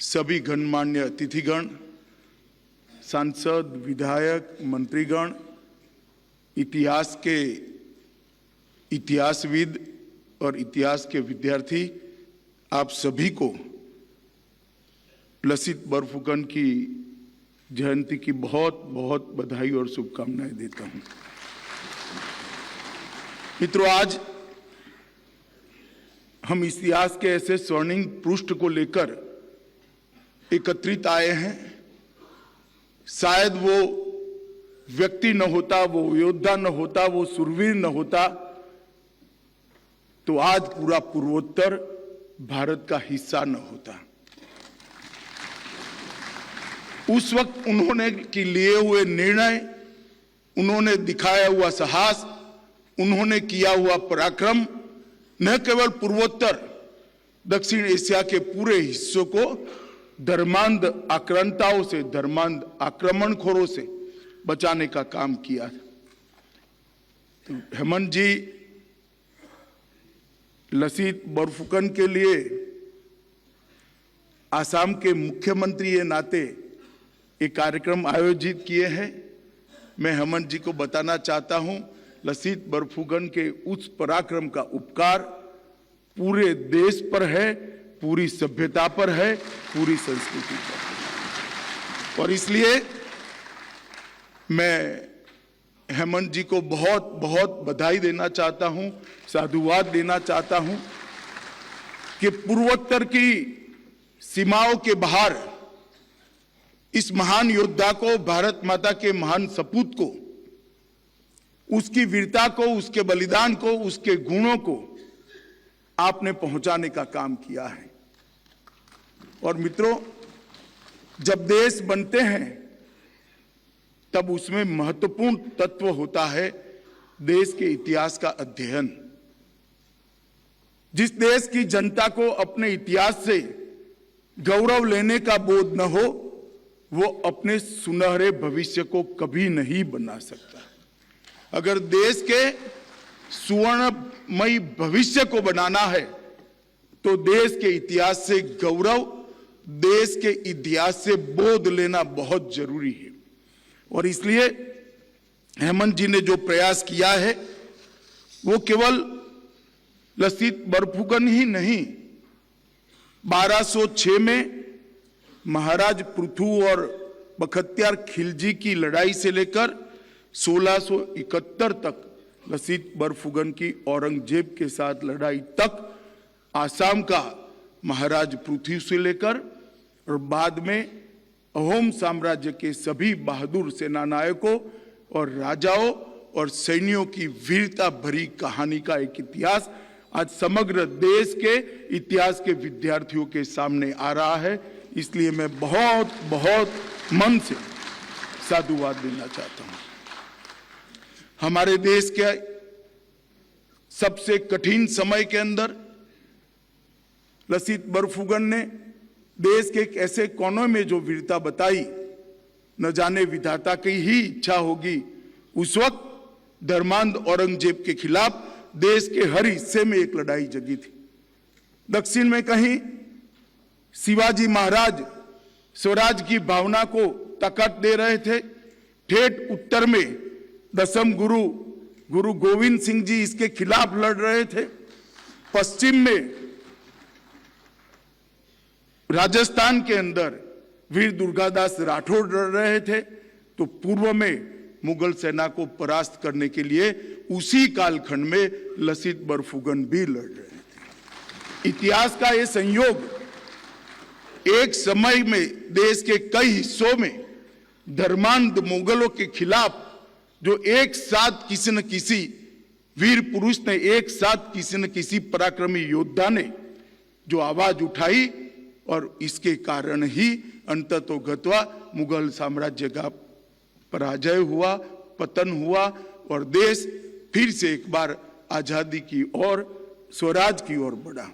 सभी गणमान्य अतिथिगण, सांसद, विधायक, मंत्रीगण, इतिहास के इतिहासविद और इतिहास के विद्यार्थी, आप सभी को लसित बरफुकन की जयंती की बहुत बहुत बधाई और शुभकामनाएं देता हूं। मित्रों, आज हम इतिहास के ऐसे स्वर्णिम पृष्ठ को लेकर एकत्रित आए हैं। शायद वो व्यक्ति न होता, वो योद्धा न होता, वो शूरवीर न होता, तो आज पूरा पूर्वोत्तर भारत का हिस्सा न होता। उस वक्त उन्होंने लिए हुए निर्णय, उन्होंने दिखाया हुआ साहस, उन्होंने किया हुआ पराक्रम न केवल पूर्वोत्तर, दक्षिण एशिया के पूरे हिस्सों को धर्मांध आक्रांताओं से, धर्मांध आक्रमणखोरों से बचाने का काम किया। तो हेमंत जी लसित बरफुकन के लिए आसाम के मुख्यमंत्री के नाते एक कार्यक्रम आयोजित किए हैं। मैं हेमंत जी को बताना चाहता हूं, लसित बरफुकन के उस पराक्रम का उपकार पूरे देश पर है, पूरी सभ्यता पर है, पूरी संस्कृति पर। और इसलिए मैं हेमंत जी को बहुत बहुत बधाई देना चाहता हूं, साधुवाद देना चाहता हूं कि पूर्वोत्तर की सीमाओं के बाहर इस महान योद्धा को, भारत माता के महान सपूत को, उसकी वीरता को, उसके बलिदान को, उसके गुणों को आपने पहुंचाने का काम किया है। और मित्रों, जब देश बनते हैं तब उसमें महत्वपूर्ण तत्व होता है देश के इतिहास का अध्ययन। जिस देश की जनता को अपने इतिहास से गौरव लेने का बोध न हो, वो अपने सुनहरे भविष्य को कभी नहीं बना सकता। अगर देश के सुवर्णमयी भविष्य को बनाना है तो देश के इतिहास से गौरव, देश के इतिहास से बोध लेना बहुत जरूरी है। और इसलिए हेमंत जी ने जो प्रयास किया है वो केवल लसित बरफुकन ही नहीं, 1206 में महाराज पृथु और बख्तियार खिलजी की लड़ाई से लेकर 1671 तक लसित बरफुकन की औरंगजेब के साथ लड़ाई तक, आसाम का महाराज पृथ्वी से लेकर और बाद में अहोम साम्राज्य के सभी बहादुर सेनानायकों और राजाओं और सैनिकों की वीरता भरी कहानी का एक इतिहास आज समग्र देश के इतिहास के विद्यार्थियों के सामने आ रहा है। इसलिए मैं बहुत बहुत मन से साधुवाद देना चाहता हूं। हमारे देश के सबसे कठिन समय के अंदर लसित बरफुकन ने देश के एक ऐसे कोने में जो वीरता बताई, न जाने विधाता की ही इच्छा होगी, उस वक्त धर्मांध औरंगजेब के खिलाफ देश के हर हिस्से में एक लड़ाई जगी थी। दक्षिण में कहीं शिवाजी महाराज स्वराज की भावना को ताकत दे रहे थे, ठेठ उत्तर में दसम गुरु गोविंद सिंह जी इसके खिलाफ लड़ रहे थे, पश्चिम में राजस्थान के अंदर वीर दुर्गादास राठौड़ लड़ रहे थे, तो पूर्व में मुगल सेना को परास्त करने के लिए उसी कालखंड में लसित बरफुकन भी लड़ रहे थे। इतिहास का ये संयोग, एक समय में देश के कई हिस्सों में धर्मांध मुगलों के खिलाफ जो एक साथ किसी न किसी वीर पुरुष ने, एक साथ किसी न किसी पराक्रमी योद्धा ने जो आवाज उठाई, और इसके कारण ही अंततोगत्वा मुगल साम्राज्य का पराजय हुआ, पतन हुआ और देश फिर से एक बार आजादी की ओर, स्वराज की ओर बढ़ा।